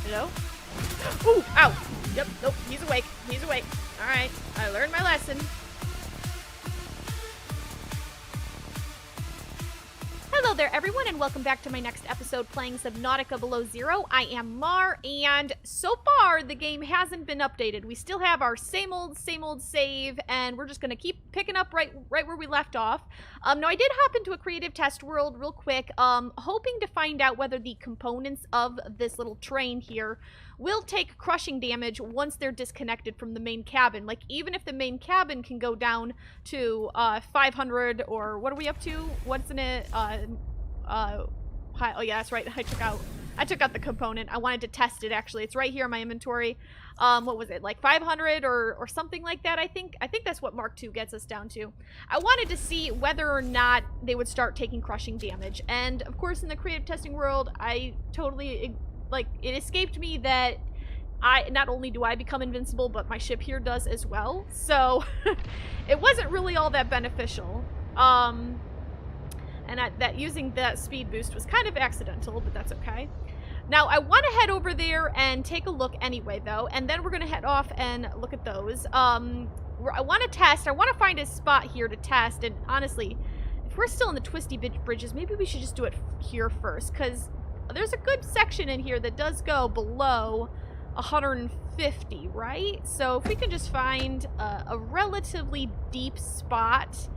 No. Ooh, ow. Yep, nope, he's awake. He's awake. Alright, I learned my lesson. Hello there, everyone, and welcome back to my next episode playing Subnautica Below Zero. I am Mar, and so far, the game hasn't been updated. We still have our same old save, and we're just going to keep picking up right where we left off. Now, I did hop into a creative test world real quick, hoping to find out whether the components of this little train here will take crushing damage once they're disconnected from the main cabin. Like, even if the main cabin can go down to 500, or what are we up to? What's in it? Oh yeah, that's right. I took out the component. I wanted to test it, actually. It's right here in my inventory. What was it, like 500 or something like that? I think that's what Mark II gets us down to. I wanted to see whether or not they would start taking crushing damage. And of course, in the creative testing world, I totally, like, it escaped me that not only do I become invincible, but my ship here does as well. So it wasn't really all that beneficial. And that using that speed boost was kind of accidental, but that's okay. Now, I want to head over there and take a look anyway, though, and then we're going to head off and look at those. I want to test. I want to find a spot here to test, and honestly, if we're still in the twisty bridges, maybe we should just do it here first, because there's a good section in here that does go below 150, right? So if we can just find a relatively deep spot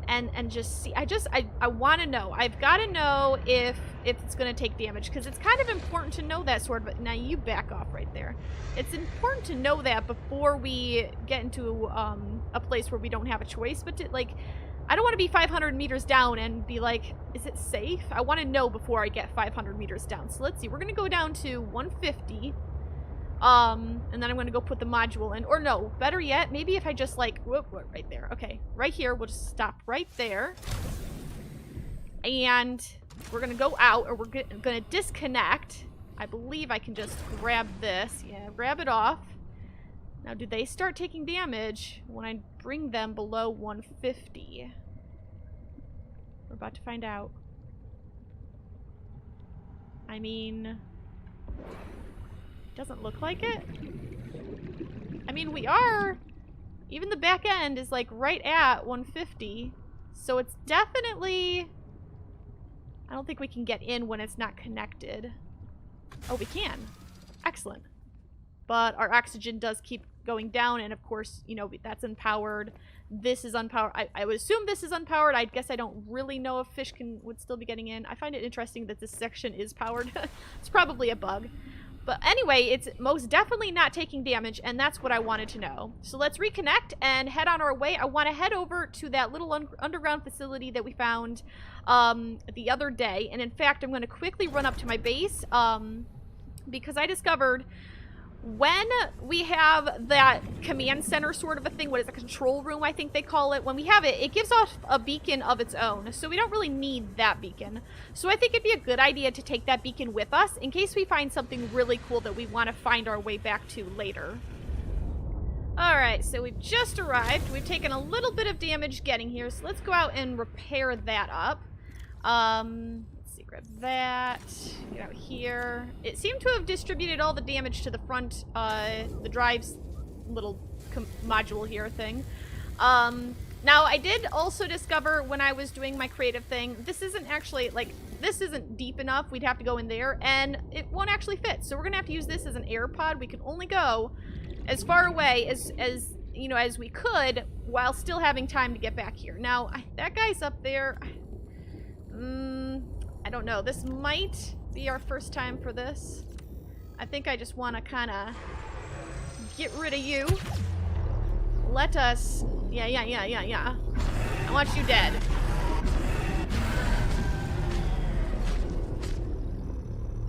and just see. I want to know. I've got to know if it's going to take damage, because it's kind of important to know that sort of. Now you back off right there. It's important to know that before we get into a place where we don't have a choice. But like, I don't want to be 500 meters down and be like, is it safe? I want to know before I get 500 meters down. So let's see. We're going to go down to 150. And then I'm going to go put the module in. Or no, better yet, maybe if I just like, whoop, right there. Okay, right here, we'll just stop right there. And we're going to go out, or we're going to disconnect. I believe I can just grab this. Yeah, grab it off. Now, do they start taking damage when I bring them below 150? We're about to find out. I mean, doesn't look like it. I mean, we are. Even the back end is like right at 150. So it's definitely. I don't think we can get in when it's not connected. Oh, we can. Excellent. But our oxygen does keep going down, and of course, you know, that's unpowered. This is unpowered. I would assume this is unpowered. I guess I don't really know if fish would still be getting in. I find it interesting that this section is powered. It's probably a bug. But anyway, it's most definitely not taking damage, and that's what I wanted to know. So let's reconnect and head on our way. I want to head over to that little underground facility that we found the other day. And in fact, I'm going to quickly run up to my base because I discovered when we have that command center sort of a thing, what is a control room, I think they call it, when we have it, it gives off a beacon of its own, so we don't really need that beacon. So I think it'd be a good idea to take that beacon with us in case we find something really cool that we want to find our way back to later. Alright, so we've just arrived. We've taken a little bit of damage getting here, so let's go out and repair that up. Let's see, grab that, get out here. It seemed to have distributed all the damage to the front, the drive's little module here thing. Now, I did also discover when I was doing my creative thing, this isn't actually, like, this isn't deep enough. We'd have to go in there, and it won't actually fit. So we're going to have to use this as an air pod. We can only go as far away as you know, as we could, while still having time to get back here. Now, that guy's up there. I don't know. This might be our first time for this. I think I just want to kind of get rid of you. Let us... Yeah. I want you dead.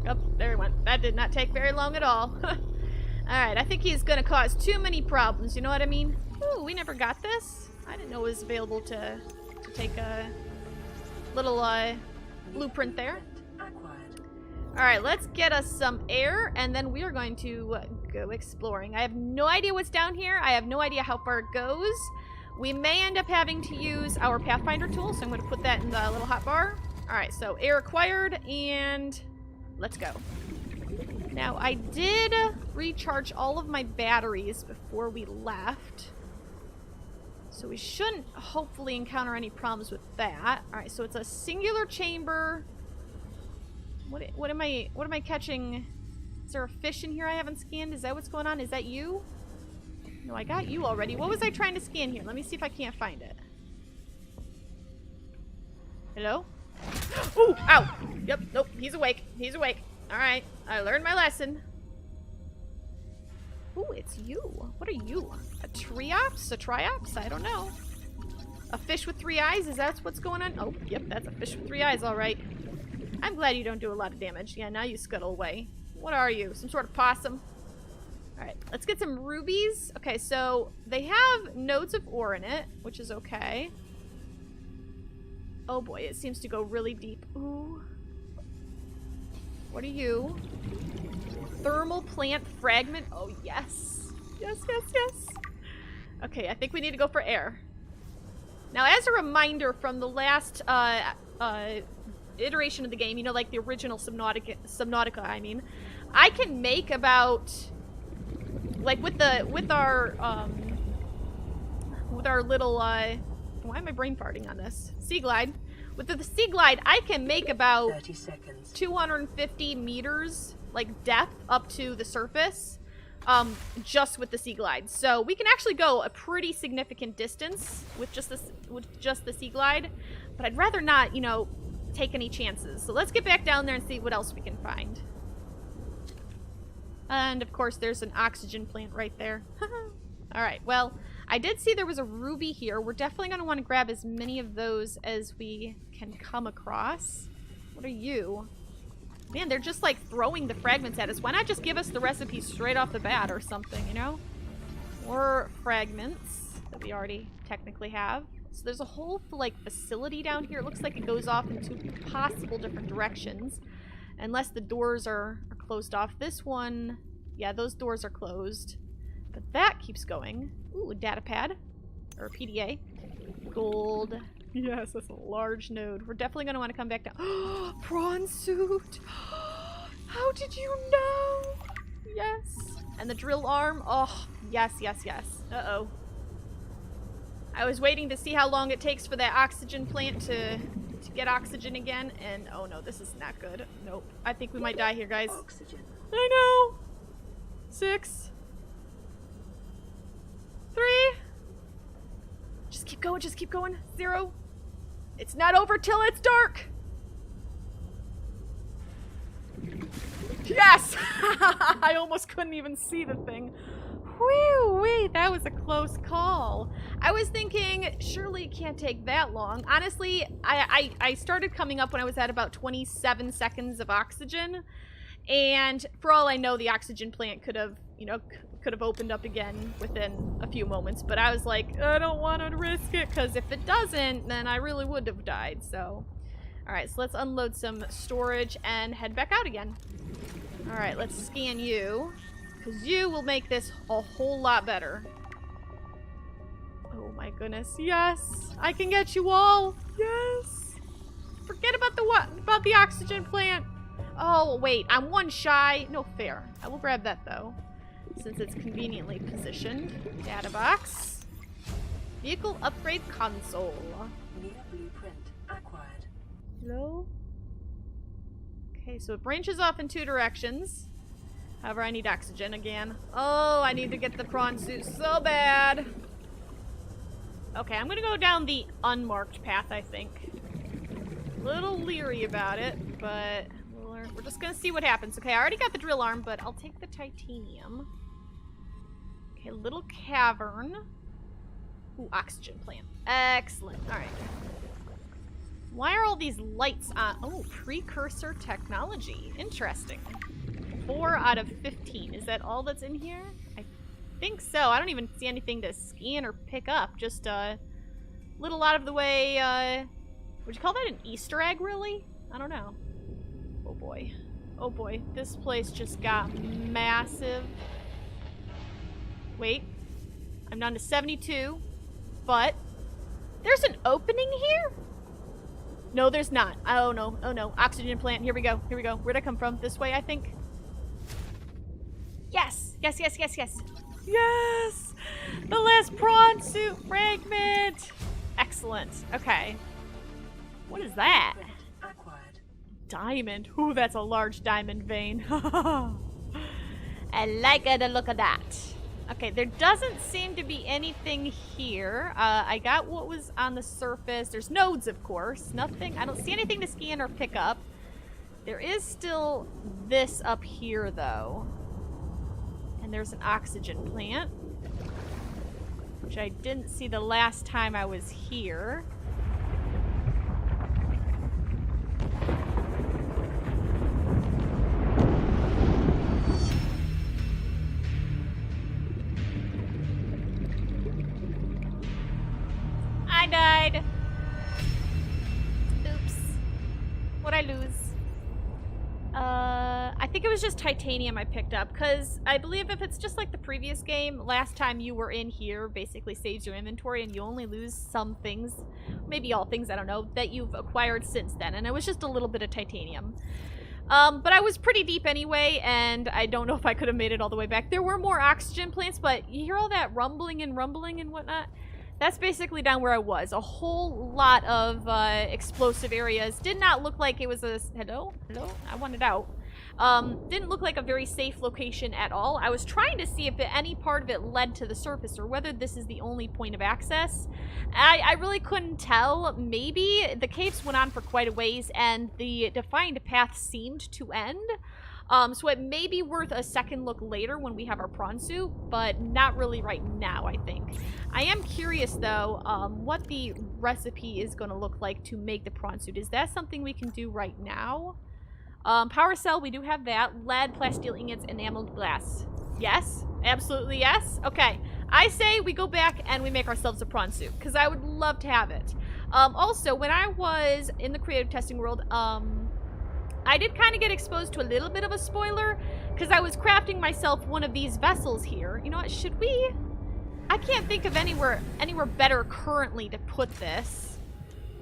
Oh, there he went. That did not take very long at all. Alright, I think he's gonna cause too many problems, you know what I mean? Ooh, we never got this. I didn't know it was available to take a little blueprint there. Alright, let's get us some air, and then we are going to go exploring. I have no idea what's down here. I have no idea how far it goes. We may end up having to use our Pathfinder tool, so I'm going to put that in the little hotbar. Alright, so air acquired, and let's go. Now, I did recharge all of my batteries before we left. So we shouldn't hopefully encounter any problems with that. Alright, so it's a singular chamber. What am I catching? Is there a fish in here I haven't scanned? Is that what's going on? Is that you? No, I got you already. What was I trying to scan here? Let me see if I can't find it. Hello? Ooh! Ow! Yep, nope, he's awake. He's awake. Alright, I learned my lesson. Ooh, it's you. What are you? A triops? A triops? I don't know. A fish with 3 eyes? Is that what's going on? Oh, yep, that's a fish with 3 eyes, alright. I'm glad you don't do a lot of damage. Yeah, now you scuttle away. What are you? Some sort of possum? Alright, let's get some rubies. Okay, so they have nodes of ore in it, which is okay. Oh boy, it seems to go really deep. Ooh. What are you? Thermal plant fragment. Oh, yes. Yes, yes, yes. Okay, I think we need to go for air. Now, as a reminder from the last iteration of the game, you know, like the original Subnautica, I mean, I can make about, like, with our little, why am I brain farting on this? Sea Glide. With the Sea Glide, I can make about 30 seconds. 250 meters, like, depth up to the surface, just with the Sea Glide. So we can actually go a pretty significant distance with just the Sea Glide, but I'd rather not, you know, take any chances. So let's get back down there and see what else we can find. And of course, there's an oxygen plant right there. Alright, well, I did see there was a ruby here. We're definitely going to want to grab as many of those as we can come across. What are you? Man, they're just like throwing the fragments at us. Why not just give us the recipe straight off the bat or something, you know? Or fragments that we already technically have. So there's a whole like facility down here. It looks like it goes off in 2 possible different directions. Unless the doors are closed off. This one, yeah, those doors are closed. But that keeps going. Ooh, a data pad. Or a PDA. Gold. Yes, that's a large node. We're definitely going to want to come back down. Prawn suit! How did you know? Yes. And the drill arm. Oh, yes, yes, yes. Uh-oh. I was waiting to see how long it takes for that oxygen plant to get oxygen again. And, oh no, this is not good. Nope. I think we might die here, guys. Oxygen. I know. 6. 3. Just keep going, just keep going. 0. It's not over till it's dark. Yes! I almost couldn't even see the thing. Whew-wee, that was a close call. I was thinking, surely it can't take that long. Honestly, I started coming up when I was at about 27 seconds of oxygen. And for all I know, the oxygen plant could have, you know, could have opened up again within a few moments. But I was like, I don't want to risk it, because if it doesn't, then I really would have died. So, alright, so let's unload some storage and head back out again. Alright, let's scan you, because you will make this a whole lot better. Oh my goodness, yes! I can get you all! Yes! Forget about the oxygen plant! Oh, wait, I'm 1 shy. No fair. I will grab that, though, since it's conveniently positioned. Data box. Vehicle upgrade console. New blueprint acquired. Hello? Okay, so it branches off in 2 directions. However, I need oxygen again. Oh, I need to get the prawn suit so bad. Okay, I'm gonna go down the unmarked path, I think. A little leery about it, but we're just gonna see what happens. Okay, I already got the drill arm, but I'll take the titanium. Okay, little cavern. Ooh, oxygen plant. Excellent. Alright. Why are all these lights on? Oh, precursor technology. Interesting. 4 out of 15. Is that all that's in here? I think so. I don't even see anything to scan or pick up. Just a little out of the way, would you call that an Easter egg, really? I don't know. Oh boy. Oh boy. This place just got massive. Wait. I'm down to 72. But there's an opening here? No, there's not. Oh no. Oh no. Oxygen plant. Here we go. Here we go. Where'd I come from? This way, I think. Yes! Yes, yes, yes, yes! Yes! The last prawn suit fragment! Excellent. Okay. What is that? Print acquired. Diamond. Ooh, that's a large diamond vein. I like the look of that. Okay, there doesn't seem to be anything here. I got what was on the surface. There's nodes, of course. Nothing. I don't see anything to scan or pick up. There is still this up here, though. And there's an oxygen plant, which I didn't see the last time I was here. I died. Oops. What'd I lose? I think it was just titanium I picked up, because I believe if it's just like the previous game, last time you were in here basically saves your inventory and you only lose some things, maybe all things, I don't know, that you've acquired since then, and it was just a little bit of titanium. But I was pretty deep anyway, and I don't know if I could have made it all the way back. There were more oxygen plants, but you hear all that rumbling and whatnot? That's basically down where I was. A whole lot of explosive areas. Did not look like it was a... Hello? Hello? I wanted out. Didn't look like a very safe location at all. I was trying to see if any part of it led to the surface or whether this is the only point of access. I really couldn't tell. Maybe the caves went on for quite a ways and the defined path seemed to end. So it may be worth a second look later when we have our prawn suit, but not really right now, I think. I am curious, though, what the recipe is going to look like to make the prawn suit. Is that something we can do right now? Power cell, we do have that. Lead, plasteel ingots, enameled glass. Yes? Absolutely yes? Okay. I say we go back and we make ourselves a prawn suit, because I would love to have it. Also, when I was in the creative testing world, I did kind of get exposed to a little bit of a spoiler, because I was crafting myself one of these vessels here. You know what, should we? I can't think of anywhere better currently to put this.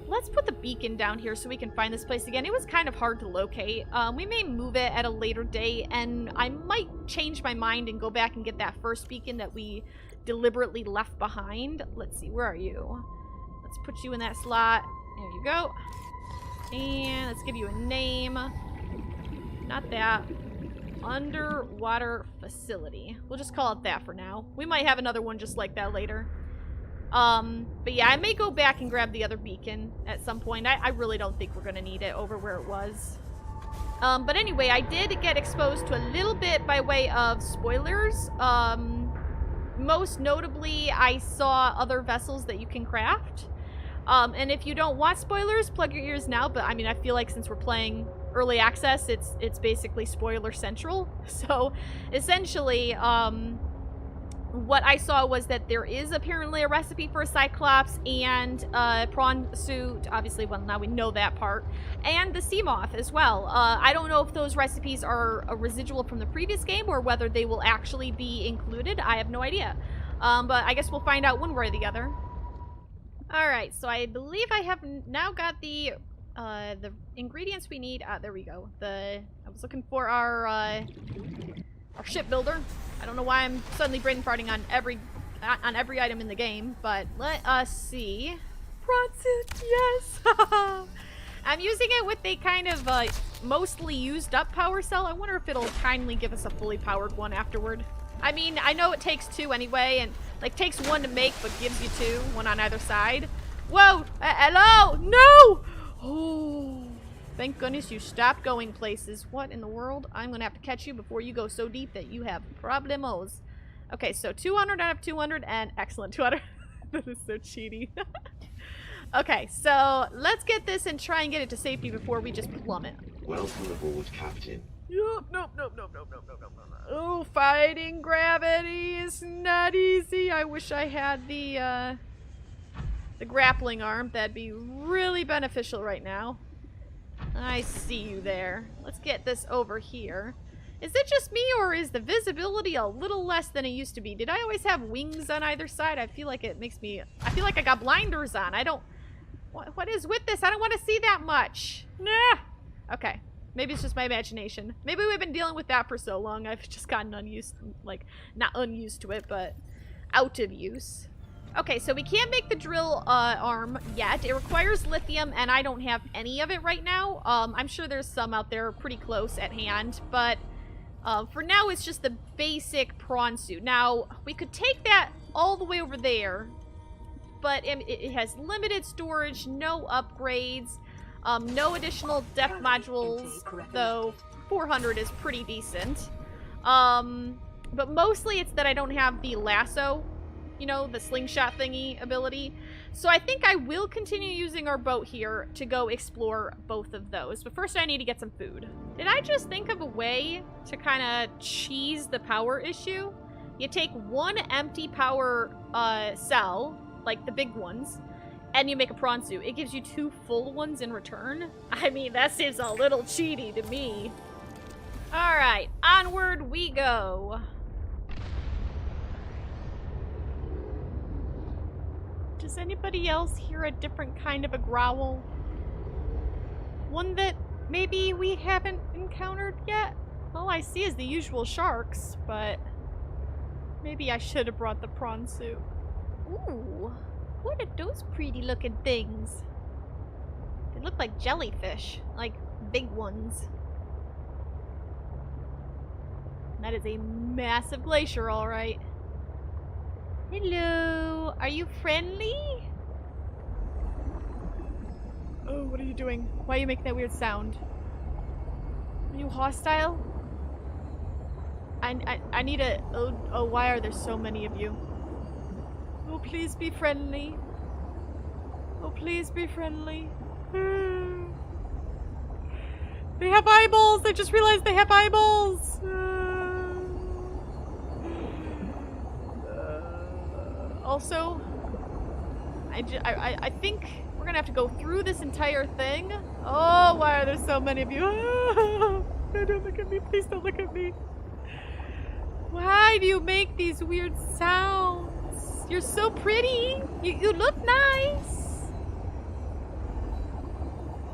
Let's put the beacon down here so we can find this place again. It was kind of hard to locate. We may move it at a later date, and I might change my mind and go back and get that first beacon that we deliberately left behind. Let's see, where are you? Let's put you in that slot. There you go. And let's give you a name. Not that. Underwater facility. We'll just call it that for now. We might have another one just like that later. But yeah, I may go back and grab the other beacon at some point. I really don't think we're gonna need it over where it was. But anyway, I did get exposed to a little bit by way of spoilers. Most notably, I saw other vessels that you can craft. And if you don't want spoilers, plug your ears now, but I mean, I feel like since we're playing early access, it's basically spoiler central. So, essentially, what I saw was that there is apparently a recipe for a Cyclops and a prawn suit, obviously, well, now we know that part, and the sea moth as well. I don't know if those recipes are a residual from the previous game or whether they will actually be included. I have no idea. But I guess we'll find out one way or the other. Alright, so I believe I have now got the ingredients we need. There we go. I was looking for our shipbuilder. I don't know why I'm suddenly brain farting on every item in the game, but let us see. Prawn suit, yes! I'm using it with a kind of mostly used up power cell. I wonder if it'll kindly give us a fully powered one afterward. I mean, I know it takes two anyway, and like takes one to make, but gives you two, one on either side. Whoa! Hello! No! Oh, thank goodness you stopped going places. What in the world? I'm gonna have to catch you before you go so deep that you have problemos. Okay, so 200 out of 200, and excellent 200. That is so cheaty. Okay, so let's get this and try and get it to safety before we just plummet. Welcome aboard, Captain. Nope. Oh, fighting gravity is not easy. I wish I had the grappling arm. That'd be really beneficial right now. I see you there. Let's get this over here. Is it just me, or is the visibility a little less than it used to be? Did I always have wings on either side? I feel like it makes me... I feel like I got blinders on. I don't... What is with this? I don't want to see that much. Nah. Okay. Maybe it's just my imagination. Maybe we've been dealing with that for so long, I've just gotten unused, like, not unused to it, but out of use. Okay, so we can't make the drill arm yet. It requires lithium, and I don't have any of it right now. I'm sure there's some out there pretty close at hand, but for now it's just the basic prawn suit. Now, we could take that all the way over there, but it has limited storage, no upgrades, no additional depth modules, though 400 is pretty decent. But mostly it's that I don't have the lasso, you know, the slingshot thingy ability. So I think I will continue using our boat here to go explore both of those. But first I need to get some food. Did I just think of a way to kind of cheese the power issue? You take one empty power cell, like the big ones, and you make a prawn suit. It gives you 2 full ones in return. I mean, that seems a little cheaty to me. Alright, onward we go. Does anybody else hear a different kind of a growl? One that maybe we haven't encountered yet? All I see is the usual sharks, but maybe I should have brought the prawn suit. Ooh, what are those pretty looking things? They look like jellyfish, like big ones. That is a massive glacier, all right. Hello, are you friendly? Oh, what are you doing? Why are you making that weird sound? Are you hostile? I need a... Oh, why are there so many of you? Oh, please be friendly. Oh, please be friendly. They have eyeballs! I just realized they have eyeballs! Also, I think we're gonna have to go through this entire thing. Oh, why are there so many of you? Oh, don't look at me. Please don't look at me. Why do you make these weird sounds? You're so pretty. You look nice.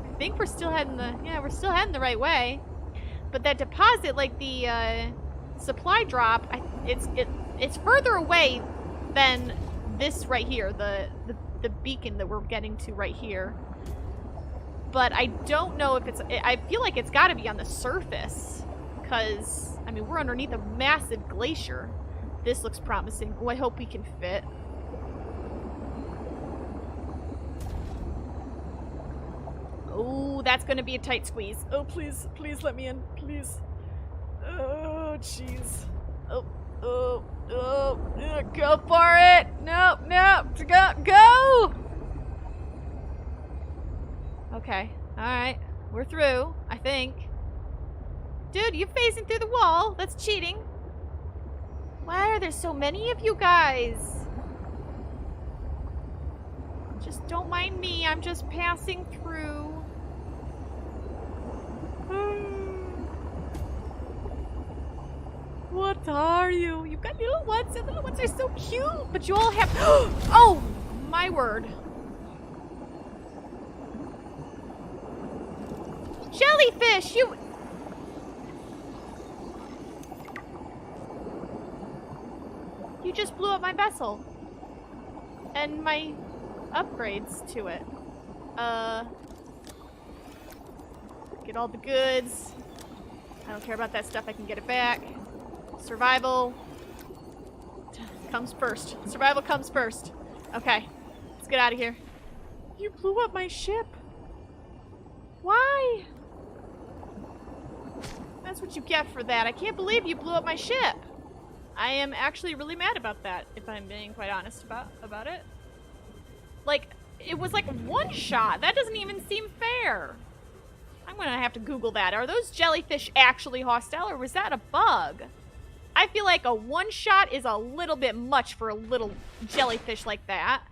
I think we're still heading we're still heading the right way. But that deposit, like the supply drop, it's further away than this right here, the beacon that we're getting to right here. But I don't know if it's... I feel like it's got to be on the surface. Because, I mean, we're underneath a massive glacier. This looks promising. Oh, I hope we can fit. Oh, that's going to be a tight squeeze. Oh, please, please let me in. Please. Oh, jeez. Oh, go for it! No, go! Okay, alright. We're through, I think. Dude, you're phasing through the wall. That's cheating. Why are there so many of you guys? Just don't mind me. I'm just passing through. What are you? You've got little ones. The little ones are so cute. But you all have... Oh, my word. Jellyfish, you... You just blew up my vessel. And my upgrades to it. Get all the goods. I don't care about that stuff. I can get it back. Survival comes first. Survival comes first. Okay. Let's get out of here. You blew up my ship. Why? That's what you get for that. I can't believe you blew up my ship. I am actually really mad about that, if I'm being quite honest about it. Like, it was like one shot. That doesn't even seem fair. I'm gonna have to Google that. Are those jellyfish actually hostile, or was that a bug? I feel like a one shot is a little bit much for a little jellyfish like that.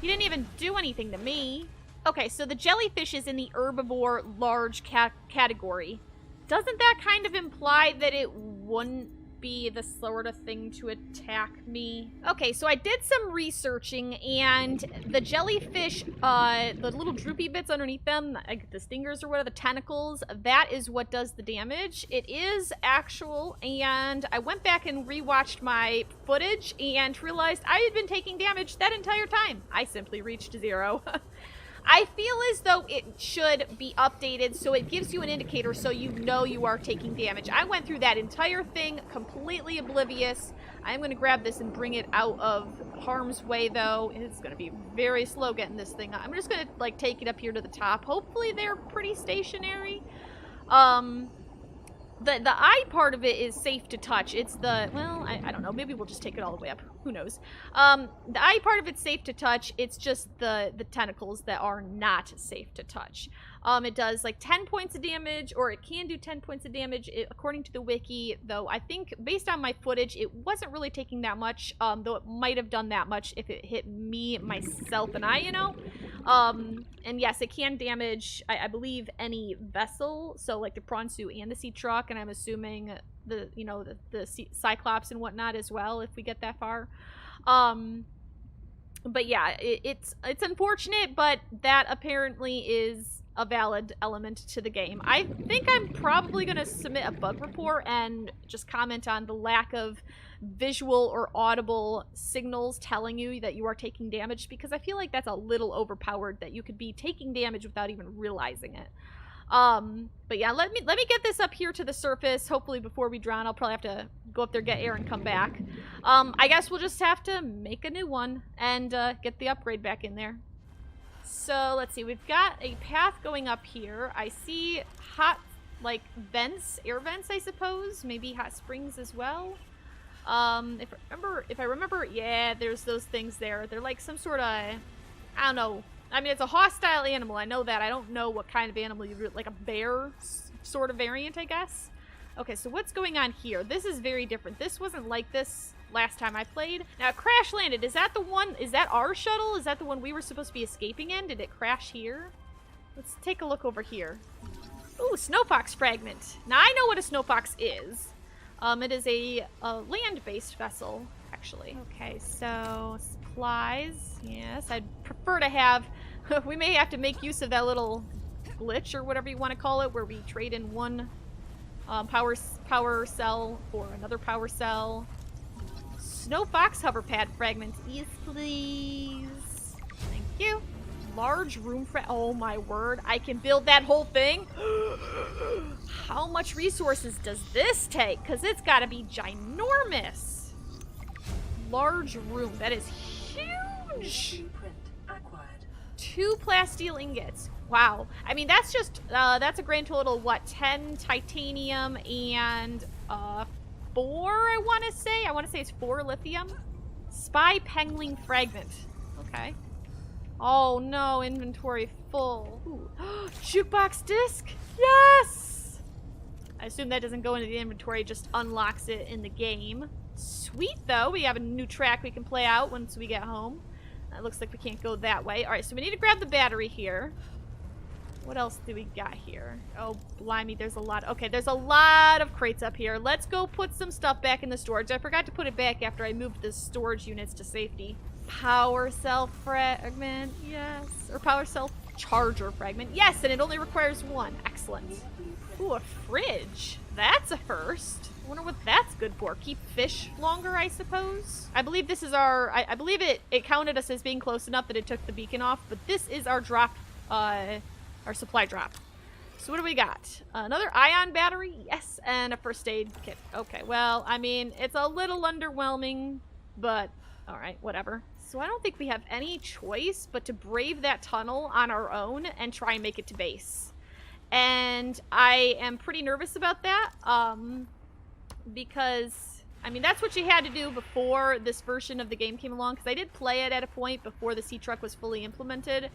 You didn't even do anything to me. Okay, so the jellyfish is in the herbivore large category. Doesn't that kind of imply that it wouldn't be the sort of thing to attack me. Okay, so I did some researching, and the jellyfish, the little droopy bits underneath them, like the stingers or whatever, the tentacles, that is what does the damage. It is actual, and I went back and rewatched my footage and realized I had been taking damage that entire time. I simply reached 0. I feel as though it should be updated so it gives you an indicator so you know you are taking damage. I went through that entire thing completely oblivious. I'm going to grab this and bring it out of harm's way, though. It's going to be very slow getting this thing. I'm just going to, like, take it up here to the top. Hopefully they're pretty stationary. The eye part of it is safe to touch. It's the, well, I don't know. Maybe we'll just take it all the way up. Who knows? The eye part of it's safe to touch. It's just the tentacles that are not safe to touch. It does like 10 points of damage, or it can do 10 points of damage according to the wiki, though I think based on my footage, it wasn't really taking that much, though it might have done that much if it hit me, myself, and I, you know? And yes, it can damage, I believe, any vessel, so like the prawn suit and the sea truck, and I'm assuming the, you know, the Cyclops and whatnot as well, if we get that far. But yeah, it's unfortunate, but that apparently is a valid element to the game. I think I'm probably going to submit a bug report and just comment on the lack of visual or audible signals telling you that you are taking damage, because I feel like that's a little overpowered, that you could be taking damage without even realizing it. But yeah, let me get this up here to the surface. Hopefully before we drown. I'll probably have to go up there, get air, and come back. I guess we'll just have to make a new one and get the upgrade back in there. So let's see, we've got a path going up here. I see hot, like, vents, air vents, I suppose. Maybe hot springs as well. If I remember, yeah, there's those things there. They're like some sort of, I don't know. I mean, it's a hostile animal. I know that. I don't know what kind of animal you like, a bear sort of variant, I guess. Okay, so what's going on here? This is very different. This wasn't like this last time I played. Now, it crash landed. Is that the one? Is that our shuttle? Is that the one we were supposed to be escaping in? Did it crash here? Let's take a look over here. Ooh, snowfox fragment. Now, I know what a snowfox is. It is a land-based vessel, actually. Okay, so supplies. Yes, I'd prefer to have... we may have to make use of that little glitch, or whatever you want to call it, where we trade in one power cell for another power cell. Snowfox hover pad fragments. Yes, please. Thank you. Large room oh my word. I can build that whole thing. How much resources does this take? Because it's got to be ginormous. Large room. That is huge. 2 plasteel ingots. Wow. I mean, that's just, that's a grand total, what, 10 titanium and, 4, I want to say. I want to say it's 4 lithium. Spy pengling fragment. Okay. Oh, no. Inventory full. Ooh. Jukebox disc? Yes! I assume that doesn't go into the inventory, just unlocks it in the game. Sweet, though. We have a new track we can play out once we get home. It looks like we can't go that way. Alright, so we need to grab the battery here. What else do we got here? Oh, blimey, there's a lot. Okay, there's a lot of crates up here. Let's go put some stuff back in the storage. I forgot to put it back after I moved the storage units to safety. Power cell fragment, yes. Or power cell charger fragment. Yes, and it only requires 1. Excellent. Ooh, a fridge. That's a first. I wonder what that's good for. Keep fish longer, I suppose. I believe this is our... I believe it counted us as being close enough that it took the beacon off, but this is our drop, our supply drop. So what do we got? Another ion battery? Yes, and a first aid kit. Okay, well, I mean, it's a little underwhelming, but alright, whatever. So I don't think we have any choice but to brave that tunnel on our own and try and make it to base. And I am pretty nervous about that, because, I mean, that's what you had to do before this version of the game came along, because I did play it at a point before the sea truck was fully implemented.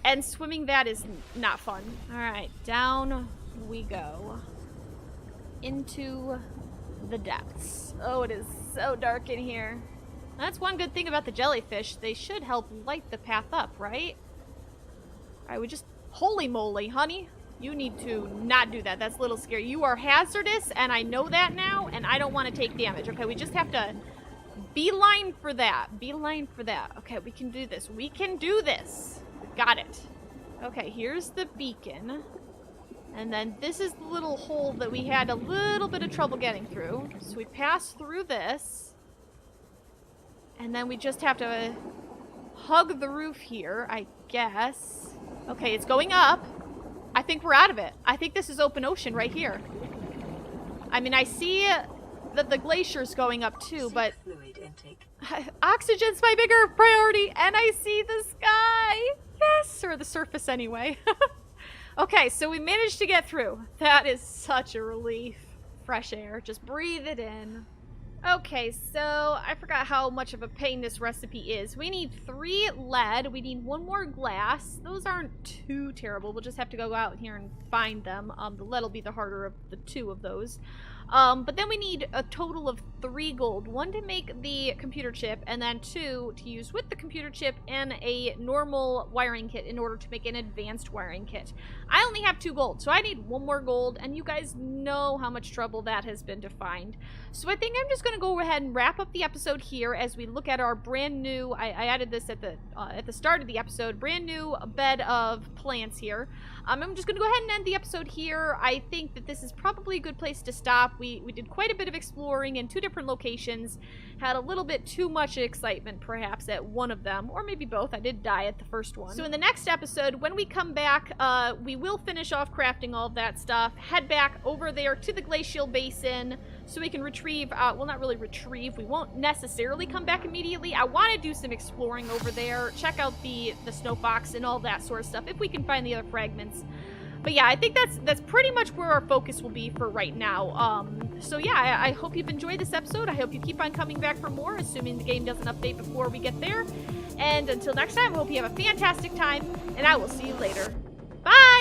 And swimming that is not fun. Alright, down we go. Into the depths. Oh, it is so dark in here. That's one good thing about the jellyfish. They should help light the path up, right? Alright, we just... Holy moly, honey. You need to not do that. That's a little scary. You are hazardous, and I know that now, and I don't want to take damage. Okay, we just have to beeline for that. Beeline for that. Okay, we can do this. We can do this. Got it. Okay, here's the beacon. And then this is the little hole that we had a little bit of trouble getting through. So we pass through this. And then we just have to hug the roof here, I guess. Okay, it's going up. I think we're out of it. I think this is open ocean right here. I mean, I see that the glacier's going up too, but Fluid intake. oxygen's my bigger priority, and I see the sky. Yes, or the surface anyway. Okay, so we managed to get through. That is such a relief. Fresh air. Just breathe it in. Okay, so I forgot how much of a pain this recipe is. We need 3 lead. We need 1 more glass. Those aren't too terrible. We'll just have to go out here and find them. The lead will be the harder of the 2 of those. But then we need a total of 3 gold. 1 to make the computer chip, and then 2 to use with the computer chip and a normal wiring kit in order to make an advanced wiring kit. I only have 2 gold, so I need 1 more gold, and you guys know how much trouble that has been to find. So I think I'm just going to go ahead and wrap up the episode here as we look at our brand new, I added this at the start of the episode, brand new bed of plants here. I'm just going to go ahead and end the episode here. I think that this is probably a good place to stop. We did quite a bit of exploring in 2 different locations, had a little bit too much excitement perhaps at one of them, or maybe both. I did die at the first one. So in the next episode, when we come back, we will finish off crafting all of that stuff, head back over there to the glacial basin so we can retrieve, well, not really retrieve, we won't necessarily come back immediately. I want to do some exploring over there, check out the snow fox and all that sort of stuff, if we can find the other fragments. But yeah, I think that's pretty much where our focus will be for right now. So yeah, I hope you've enjoyed this episode. I hope you keep on coming back for more, assuming the game doesn't update before we get there. And until next time, I hope you have a fantastic time, and I will see you later. Bye!